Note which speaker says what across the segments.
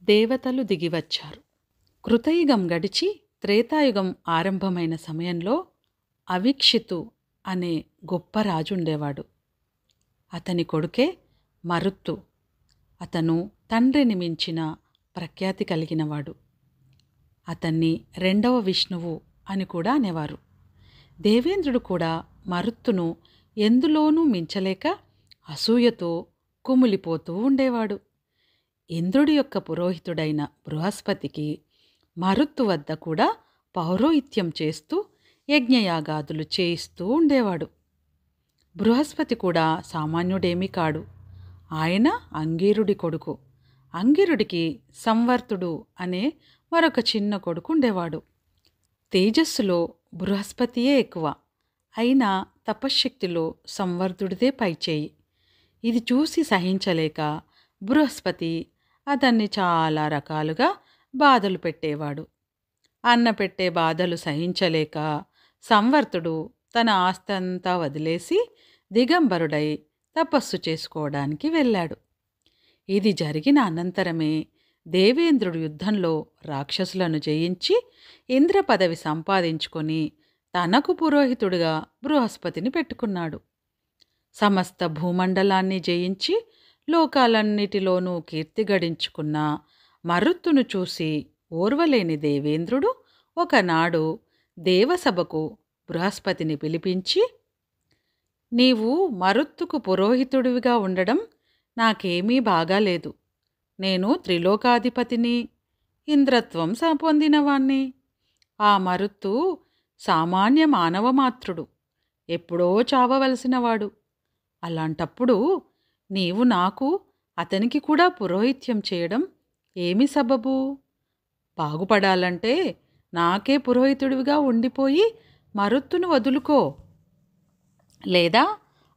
Speaker 1: దేవతలు దిగివచ్చారు. కృతయుగం గడిచి త్రేతాయుగం ఆరంభమైన సమయంలో అవీక్షితు అనే గొప్ప రాజుండేవాడు. అతని కొడుకే మరుత్తు. అతను తండ్రిని మించిన ప్రఖ్యాతి కలిగినవాడు. అతన్ని రెండవ విష్ణువు అని కూడా అనేవారు. దేవేంద్రుడు కూడా మరుత్తును ఎందులోనూ మించలేక అసూయతో కుమిలిపోతూ ఉండేవాడు. ఇంద్రుడి యొక్క పురోహితుడైన బృహస్పతికి మరుత్తు వద్ద కూడా పౌరోహిత్యం చేస్తూ యజ్ఞయాగాదులు చేయిస్తూ ఉండేవాడు. బృహస్పతి కూడా సామాన్యుడేమీ కాడు. ఆయన అంగీరుడి కొడుకు. అంగిరుడికి సంవర్తుడు అనే మరొక చిన్న కొడుకు ఉండేవాడు. తేజస్సులో బృహస్పతియే ఎక్కువ, అయినా తపశ్శక్తిలో సంవర్తుడిదే పైచేయి. ఇది చూసి సహించలేక బృహస్పతి అతన్ని చాలా రకాలుగా బాధలు పెట్టేవాడు. అన్న పెట్టే బాధలు సహించలేక సంవర్తుడు తన ఆస్తంతా వదిలేసి దిగంబరుడై తపస్సు చేసుకోవడానికి వెళ్ళాడు. ఇది జరిగిన అనంతరమే దేవేంద్రుడు యుద్ధంలో రాక్షసులను జయించి ఇంద్ర పదవి సంపాదించుకొని తనకు పురోహితుడిగా బృహస్పతిని పెట్టుకున్నాడు. సమస్త భూమండలాన్ని జయించి లోకాలన్నిటిలోనూ కీర్తి గడించుకున్న మరుత్తును చూసి ఓర్వలేని దేవేంద్రుడు ఒకనాడు దేవసభకు బృహస్పతిని పిలిపించి, నీవు మరుత్తుకు పురోహితుడివిగా ఉండడం నాకేమీ బాగాలేదు. నేను త్రిలోకాధిపతిని, ఇంద్రత్వం పొందినవాణ్ణి. ఆ మరుత్తు సామాన్య మానవమాత్రుడు, ఎప్పుడో చావవలసినవాడు. అలాంటప్పుడు నీవు నాకు అతనికి కూడా పురోహిత్యం చేయడం ఏమి సబబు? బాగుపడాలంటే నాకే పురోహితుడివిగా ఉండిపోయి మరుత్తును వదులుకో, లేదా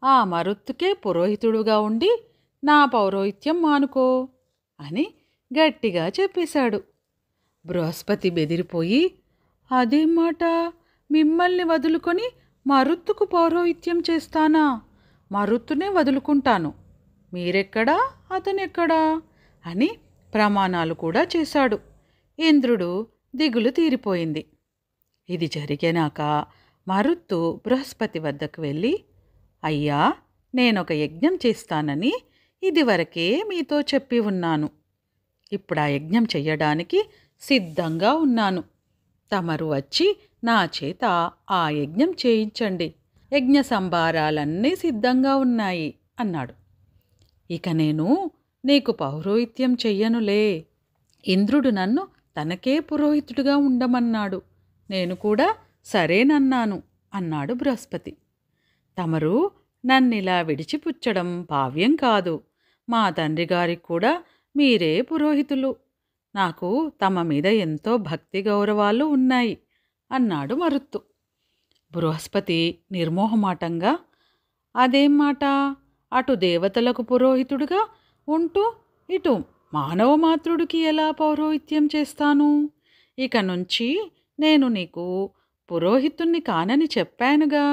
Speaker 1: ఆ మరుత్తుకే పురోహితుడుగా ఉండి నా పౌరోహిత్యం మానుకో అని గట్టిగా చెప్పేశాడు. బృహస్పతి బెదిరిపోయి, అదేం మాట, మిమ్మల్ని వదులుకొని మరుత్తుకు పౌరోహిత్యం చేస్తానా? మరుత్తునే వదులుకుంటాను, మీరెక్కడా అతనెక్కడా అని ప్రమాణాలు కూడా చేశాడు. ఇంద్రుడు దిగులు తీరిపోయింది. ఇది జరిగినాక మరుత్తు బృహస్పతి వద్దకు వెళ్ళి, అయ్యా, నేనొక యజ్ఞం చేస్తానని ఇదివరకే మీతో చెప్పి ఉన్నాను. ఇప్పుడు ఆ యజ్ఞం చెయ్యడానికి సిద్ధంగా ఉన్నాను. తమరు వచ్చి నా చేత ఆ యజ్ఞం చేయించండి. యజ్ఞ సంభారాలన్నీ సిద్ధంగా ఉన్నాయి అన్నాడు. ఇక నేను నీకు పౌరోహిత్యం చెయ్యనులే. ఇంద్రుడు నన్ను తనకే పురోహితుడిగా ఉండమన్నాడు. నేను కూడా సరేనన్నాను అన్నాడు బృహస్పతి. తమరు నన్నిలా విడిచిపుచ్చడం భావ్యం కాదు. మా తండ్రిగారికి కూడా మీరే పురోహితులు. నాకు తమ మీద ఎంతో భక్తి గౌరవాలు ఉన్నాయి అన్నాడు మరుత్తు. బృహస్పతి నిర్మోహమాటంగా, అదేం మాట, అటు దేవతలకు పురోహితుడుగా ఉంటూ ఇటు మానవమాత్రుడికి ఎలా పౌరోహిత్యం చేస్తాను? ఇక నుంచి నేను నీకు పురోహితుణ్ణి కానని చెప్పానుగా.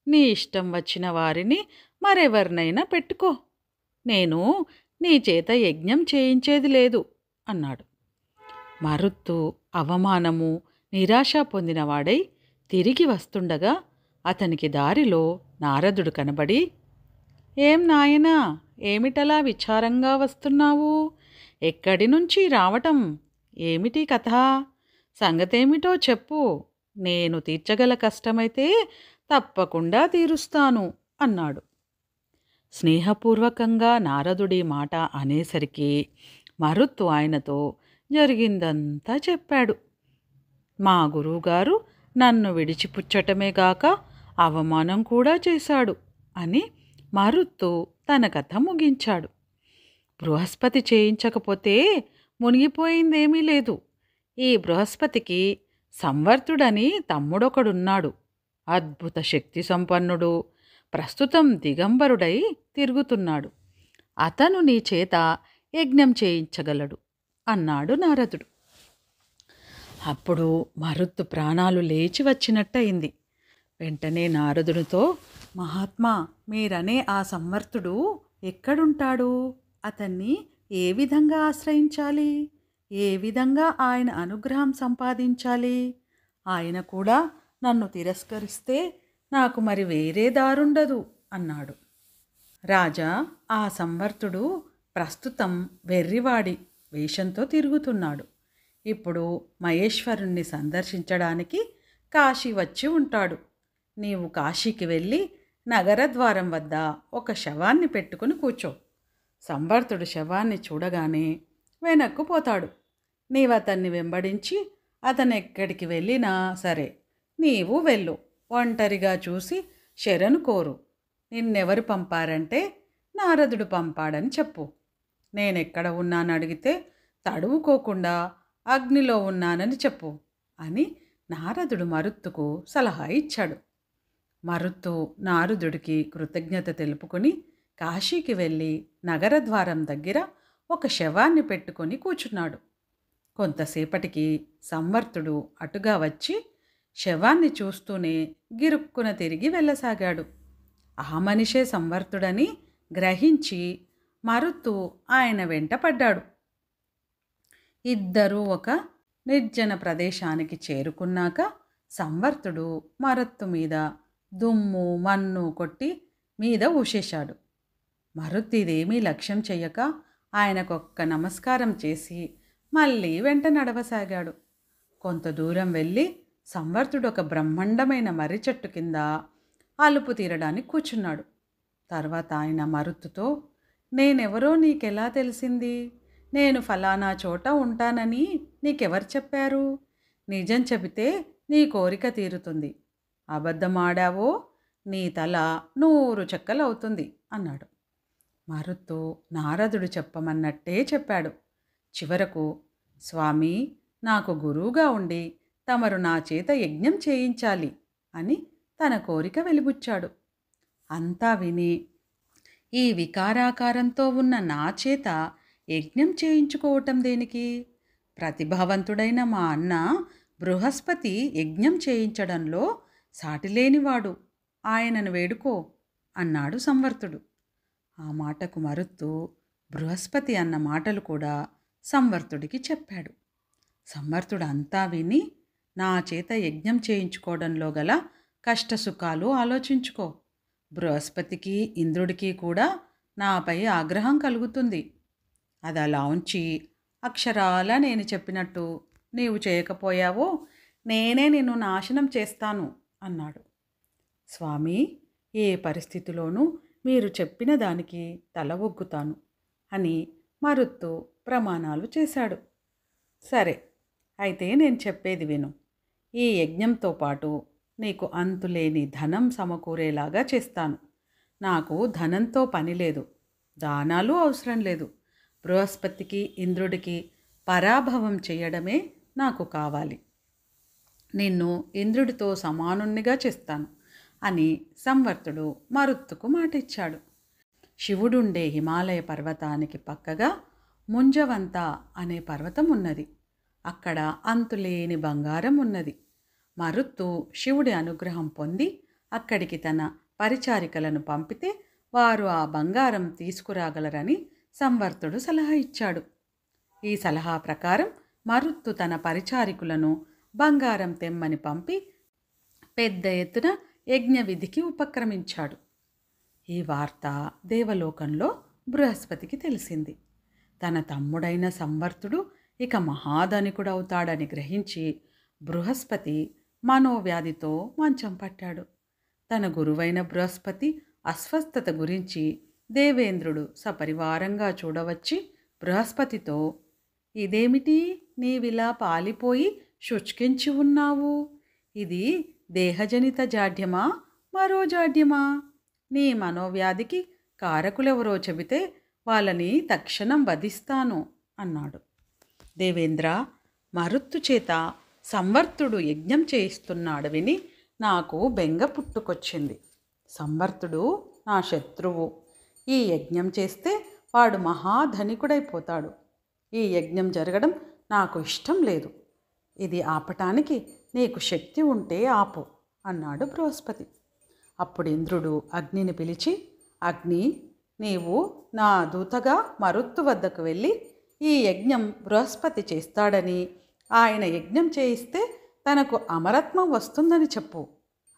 Speaker 1: నీ ఇష్టం వచ్చిన వారిని మరెవరినైనా పెట్టుకో. నేను నీ చేత యజ్ఞం చేయించేది లేదు అన్నాడు. మరుత్తు అవమానము, నిరాశ పొందినవాడై తిరిగి వస్తుండగా అతనికి దారిలో నారదుడు కనబడి, ఏం నాయనా, ఏమిటలా విచారంగా వస్తున్నావు? ఎక్కడి నుంచి రావటం? ఏమిటి కథ? సంగతేమిటో చెప్పు. నేను తీర్చగల కష్టమైతే తప్పకుండా తీరుస్తాను అన్నాడు. స్నేహపూర్వకంగా నారదుడి మాట అనేసరికి మరుత్తు ఆయనతో జరిగిందంతా చెప్పాడు. మా గురువుగారు నన్ను విడిచిపుచ్చటమే గాక అవమానం కూడా చేశాడు అని మరుత్తు తన కథ ముగించాడు. బృహస్పతి చేయించకపోతే మునిగిపోయిందేమీ లేదు. ఈ బృహస్పతికి సంవర్తుడని తమ్ముడొకడున్నాడు. అద్భుత శక్తి సంపన్నుడు. ప్రస్తుతం దిగంబరుడై తిరుగుతున్నాడు. అతను నీ చేత యజ్ఞం చేయించగలడు అన్నాడు నారదుడు. అప్పుడు మరుత్తు ప్రాణాలు లేచి వచ్చినట్టయింది. వెంటనే నారదునితో, మహాత్మా, మీరనే ఆ సంవర్తుడు ఎక్కడుంటాడు? అతన్ని ఏ విధంగా ఆశ్రయించాలి? ఏ విధంగా ఆయన అనుగ్రహం సంపాదించాలి? ఆయన కూడా నన్ను తిరస్కరిస్తే నాకు మరి వేరే దారుండదు అన్నాడు. రాజా, ఆ సంవర్తుడు ప్రస్తుతం వెర్రివాడి వేషంతో తిరుగుతున్నాడు. ఇప్పుడు మహేశ్వరుణ్ణి సందర్శించడానికి కాశీ వచ్చి ఉంటాడు. నీవు కాశీకి వెళ్ళి నగరద్వారం వద్ద ఒక శవాన్ని పెట్టుకుని కూర్చో. సంవర్తుడు శవాన్ని చూడగానే వెనక్కు పోతాడు. నీవతన్ని వెంబడించి అతనెక్కడికి వెళ్ళినా సరే నీవు వెళ్ళు. ఒంటరిగా చూసి శరణు కోరు. నిన్నెవరు పంపారంటే నారదుడు పంపాడని చెప్పు. నేనెక్కడ ఉన్నానడిగితే తడువుకోకుండా అగ్నిలో ఉన్నానని చెప్పు అని నారదుడు మరుత్తుకు సలహా ఇచ్చాడు. మరుత్తు నారదుడికి కృతజ్ఞత తెలుపుకొని కాశీకి వెళ్ళి నగరద్వారం దగ్గర ఒక శవాన్ని పెట్టుకొని కూర్చున్నాడు. కొంతసేపటికి సంవర్తుడు అటుగా వచ్చి శవాన్ని చూస్తూనే గిరుక్కున తిరిగి వెళ్ళసాగాడు. ఆ మనిషే సంవర్తుడని గ్రహించి మరుత్తు ఆయన వెంట పడ్డాడు. ఇద్దరూ ఒక నిర్జన ప్రదేశానికి చేరుకున్నాక సంవర్తుడు మరుత్తు మీద దుమ్ము మన్ను కొట్టి మీద ఊసేశాడు. మరుత్తు ఇదేమీ లక్ష్యం చెయ్యక ఆయనకొక్క నమస్కారం చేసి మళ్ళీ వెంట నడవసాగాడు. కొంత దూరం వెళ్ళి సంవర్తుడు ఒక బ్రహ్మాండమైన మర్రి చెట్టు కింద అలుపు తీరడానికి కూర్చున్నాడు. తర్వాత ఆయన మరుత్తుతో, నేనెవరో నీకెలా తెలిసింది? నేను ఫలానా చోట ఉంటానని నీకెవరు చెప్పారు? నిజం చెబితే నీ కోరిక తీరుతుంది. అబద్ధమాడావో నీ తల 100 చెక్కలవుతుంది అన్నాడు. మరుత్తు నారదుడు చెప్పమన్నట్టే చెప్పాడు. చివరకు, స్వామి, నాకు గురువుగా ఉండి తమరు నా చేత యజ్ఞం చేయించాలి అని తన కోరిక వెలిబుచ్చాడు. అంతా విని, ఈ వికారాకారంతో ఉన్న నా చేత యజ్ఞం చేయించుకోవటం దేనికి? ప్రతిభావంతుడైన మా అన్న బృహస్పతి యజ్ఞం చేయించడంలో సాటిలేనివాడు, ఆయనను వేడుకో అన్నాడు సంవర్తుడు. ఆ మాటకు మరుత్తు బృహస్పతి అన్న మాటలు కూడా సంవర్తుడికి చెప్పాడు. సంవర్తుడు అంతా విని, నా చేత యజ్ఞం చేయించుకోవడంలో గల కష్టసుఖాలు ఆలోచించుకో. బృహస్పతికి ఇంద్రుడికి కూడా నాపై ఆగ్రహం కలుగుతుంది. అది అలా ఉంచి అక్షరాల నేను చెప్పినట్టు నీవు చేయకపోయావో నేనే నిన్ను నాశనం చేస్తాను అన్నాడు. స్వామి, ఏ పరిస్థితిలోనూ మీరు చెప్పిన దానికి తల ఒగ్గుతాను అని మరుత్తు ప్రమాణాలు చేశాడు. సరే, అయితే నేను చెప్పేది విను. ఈ యజ్ఞంతో పాటు నీకు అంతులేని ధనం సమకూరేలాగా చేస్తాను. నాకు ధనంతో పని లేదు, దానాలు అవసరం లేదు. బృహస్పతికి ఇంద్రుడికి పరాభవం చేయడమే నాకు కావాలి. నిన్ను ఇంద్రుడితో సమానునిగా చేస్తాను అని సంవర్తుడు మరుత్తుకు మాటిచ్చాడు. శివుడుండే హిమాలయ పర్వతానికి పక్కగా ముంజవంత అనే పర్వతం ఉన్నది. అక్కడ అంతులేని బంగారం ఉన్నది. మరుత్తు శివుడి అనుగ్రహం పొంది అక్కడికి తన పరిచారికలను పంపితే వారు ఆ బంగారం తీసుకురాగలరని సంవర్తుడు సలహా ఇచ్చాడు. ఈ సలహా ప్రకారం మరుత్తు తన పరిచారికులను బంగారం తెమ్మని పంపి పెద్ద ఎత్తున యజ్ఞ విధికి ఉపక్రమించాడు. ఈ వార్త దేవలోకంలో బృహస్పతికి తెలిసింది. తన తమ్ముడైన సంవర్తుడు ఇక మహాధనికుడవుతాడని గ్రహించి బృహస్పతి మనోవ్యాధితో మంచం పట్టాడు. తన గురువైన బృహస్పతి అస్వస్థత గురించి దేవేంద్రుడు సపరివారంగా చూడవచ్చి బృహస్పతితో, ఇదేమిటి నీవిలా పాలిపోయి శుష్కించి ఉన్నావు? ఇది దేహజనిత జాడ్యమా మరో జాడ్యమా? నీ మనోవ్యాధికి కారకులెవరో చెబితే వాళ్ళని తక్షణం వధిస్తాను అన్నాడు. దేవేంద్ర, మరుత్తు చేత సంవర్తుడు యజ్ఞం చేయిస్తున్నాడు విని నాకు బెంగ పుట్టుకొచ్చింది. సంవర్తుడు నా శత్రువు. ఈ యజ్ఞం చేస్తే వాడు మహాధనికుడైపోతాడు. ఈ యజ్ఞం జరగడం నాకు ఇష్టం లేదు. ఇది ఆపటానికి నీకు శక్తి ఉంటే ఆపు అన్నాడు బృహస్పతి. అప్పుడు ఇంద్రుడు అగ్నిని పిలిచి, అగ్ని, నీవు నా దూతగా మరుత్తు వద్దకు వెళ్ళి ఈ యజ్ఞం బృహస్పతి చేస్తాడని, ఆయన యజ్ఞం చేయిస్తే తనకు అమరత్వం వస్తుందని చెప్పు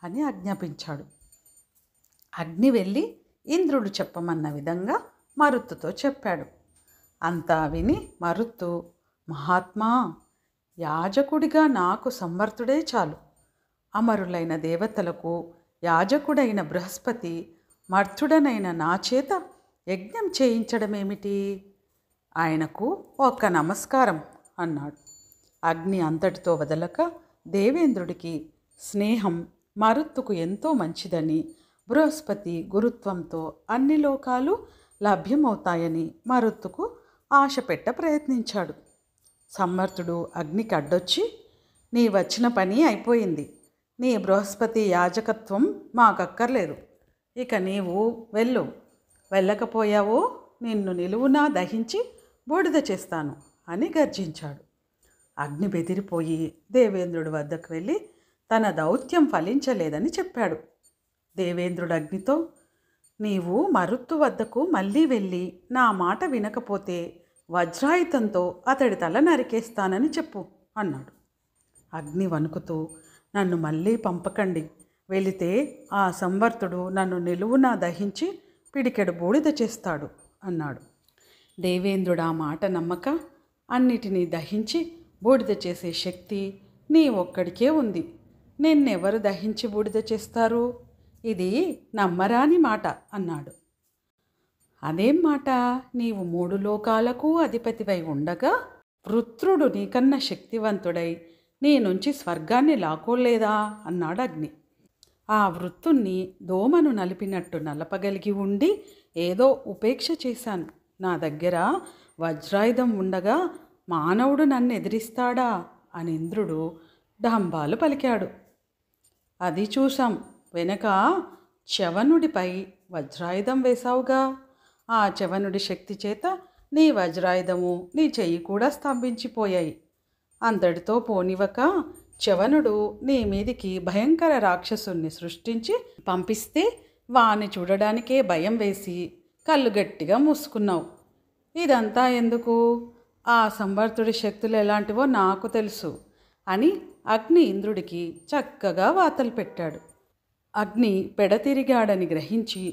Speaker 1: అని ఆజ్ఞాపించాడు. అగ్ని వెళ్ళి ఇంద్రుడు చెప్పమన్న విధంగా మరుత్తుతో చెప్పాడు. అంతా విని మరుత్తు, మహాత్మా, యాజకుడిగా నాకు సంవర్తుడే చాలు. అమరులైన దేవతలకు యాజకుడైన బృహస్పతి మర్తుడనైన నా చేత యజ్ఞం చేయించడమేమిటి? ఆయనకు ఒక్క నమస్కారం అన్నాడు. అగ్ని అంతటితో వదలక దేవేంద్రుడికి స్నేహం మరుత్తుకు ఎంతో మంచిదని, బృహస్పతి గురుత్వంతో అన్ని లోకాలు లభ్యమవుతాయని మరుత్తుకు ఆశ పెట్ట ప్రయత్నించాడు. సంవర్తుడు అగ్నికి అడ్డొచ్చి, నీ వచ్చిన పని అయిపోయింది. నీ బృహస్పతి యాజకత్వం మాకక్కర్లేదు. ఇక నీవు వెళ్ళు. వెళ్ళకపోయావో నిన్ను నిలువునా దహించి బూడిద చేస్తాను అని గర్జించాడు. అగ్ని బెదిరిపోయి దేవేంద్రుడి వద్దకు వెళ్ళి తన దౌత్యం ఫలించలేదని చెప్పాడు. దేవేంద్రుడు అగ్నితో, నీవు మరుత్తు వద్దకు మళ్ళీ వెళ్ళి నా మాట వినకపోతే వజ్రాయుధంతో అతడి తల నరికేస్తానని చెప్పు అన్నాడు. అగ్ని వణుకుతూ, నన్ను మళ్ళీ పంపకండి. వెళితే ఆ సంవర్తుడు నన్ను నిలువునా దహించి పిడికెడు బూడిద చేస్తాడు అన్నాడు. దేవేంద్రుడు ఆ మాట నమ్మక, అన్నిటినీ దహించి బూడిద చేసే శక్తి నీ ఒక్కడికే ఉంది. నిన్నెవరు దహించి బూడిద చేస్తారు? ఇది నమ్మరాని మాట అన్నాడు. అదేం మాట? నీవు 3 లోకాలకు అధిపతివై ఉండగా వృత్రుడు నీకన్నా శక్తివంతుడై నీ నుంచి స్వర్గాన్ని లాక్కోలేదా అన్నాడు అగ్ని. ఆ వృత్తుణ్ణి దోమను నలిపినట్టు నలపగలిగి ఉండి ఏదో ఉపేక్ష చేశాను. నా దగ్గర వజ్రాయుధం ఉండగా మానవుడు నన్ను ఎదిరిస్తాడా అని ఇంద్రుడు డంబాలు పలికాడు. అది చూశాం. వెనక చవనుడిపై వజ్రాయుధం వేశావుగా. ఆ చవనుడి శక్తి చేత నీ వజ్రాయుధము నీ చెయ్యి కూడా స్తంభించిపోయాయి. అంతటితో పోనివక చవనుడు నీ మీదికి భయంకర రాక్షసుణ్ణి సృష్టించి పంపిస్తే వాణ్ణి చూడడానికే భయం వేసి కళ్ళు గట్టిగా మూసుకున్నావు. ఇదంతా ఎందుకు? ఆ సంవర్తుడి శక్తులు ఎలాంటివో నాకు తెలుసు అని అగ్ని ఇంద్రుడికి చక్కగా వాతలు పెట్టాడు. అగ్ని పెడతిరిగాడని గ్రహించి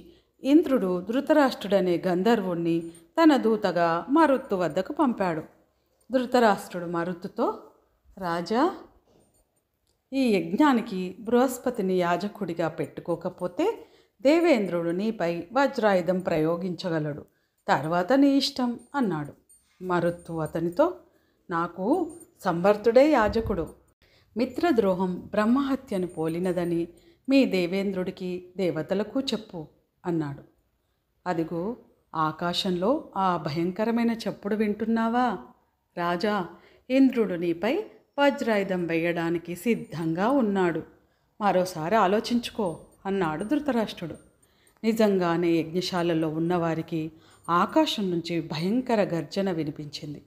Speaker 1: ఇంద్రుడు ధృతరాష్ట్రుడనే గంధర్వుణ్ణి తన దూతగా మరుత్తు వద్దకు పంపాడు. ధృతరాష్ట్రుడు మరుత్తుతో, రాజా, ఈ యజ్ఞానికి బృహస్పతిని యాజకుడిగా పెట్టుకోకపోతే దేవేంద్రుడు నీపై వజ్రాయుధం ప్రయోగించగలడు. తర్వాత నీ ఇష్టం అన్నాడు. మరుత్తు అతనితో, నాకు సంవర్తుడే యాజకుడు. మిత్రద్రోహం బ్రహ్మహత్యను పోలినదని మీ దేవేంద్రుడికి దేవతలకు చెప్పు అన్నాడు. అదిగో ఆకాశంలో ఆ భయంకరమైన చప్పుడు వింటున్నావా? రాజా, ఇంద్రుడు నీపై వజ్రాయుధం వేయడానికి సిద్ధంగా ఉన్నాడు. మరోసారి ఆలోచించుకో అన్నాడు ధృతరాష్ట్రుడు. నిజంగానే యజ్ఞశాలలో ఉన్నవారికి ఆకాశం నుంచి భయంకర గర్జన వినిపించింది.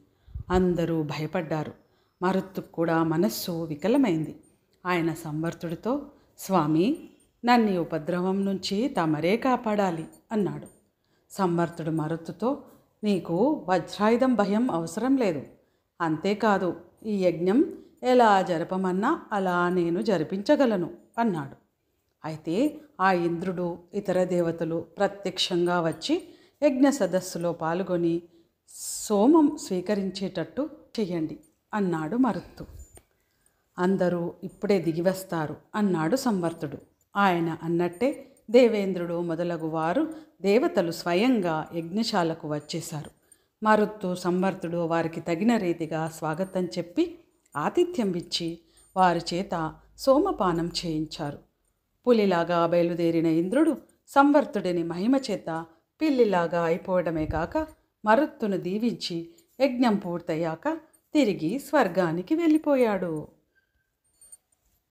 Speaker 1: అందరూ భయపడ్డారు. మరుత్తుకు కూడా మనస్సు వికలమైంది. ఆయన సంవర్తుడితో, స్వామి, నన్ను ఉపద్రవం నుంచి తమరే కాపాడాలి అన్నాడు. సంవర్తుడు మరుత్తుతో, నీకు వజ్రాయుధం భయం అవసరం లేదు. అంతేకాదు, ఈ యజ్ఞం ఎలా జరపమన్నా అలా నేను జరిపించగలను అన్నాడు. అయితే ఆ ఇంద్రుడు ఇతర దేవతలు ప్రత్యక్షంగా వచ్చి యజ్ఞ సదస్సులో పాల్గొని సోమం స్వీకరించేటట్టు చెయ్యండి అన్నాడు మరుత్తు. అందరూ ఇప్పుడే దిగివస్తారు అన్నాడు సంవర్తుడు. ఆయన అన్నట్టే దేవేంద్రుడు మొదలగు వారు దేవతలు స్వయంగా యజ్ఞశాలకు వచ్చేశారు. మరుత్తు సంవర్తుడు వారికి తగిన రీతిగా స్వాగతం చెప్పి ఆతిథ్యం ఇచ్చి వారి చేత సోమపానం చేయించారు. పులిలాగా బయలుదేరిన ఇంద్రుడు సంవర్తుడిని మహిమ చేత పిల్లిలాగా అయిపోవడమే కాక మరుత్తును దీవించి యజ్ఞం పూర్తయ్యాక తిరిగి స్వర్గానికి వెళ్ళిపోయాడు.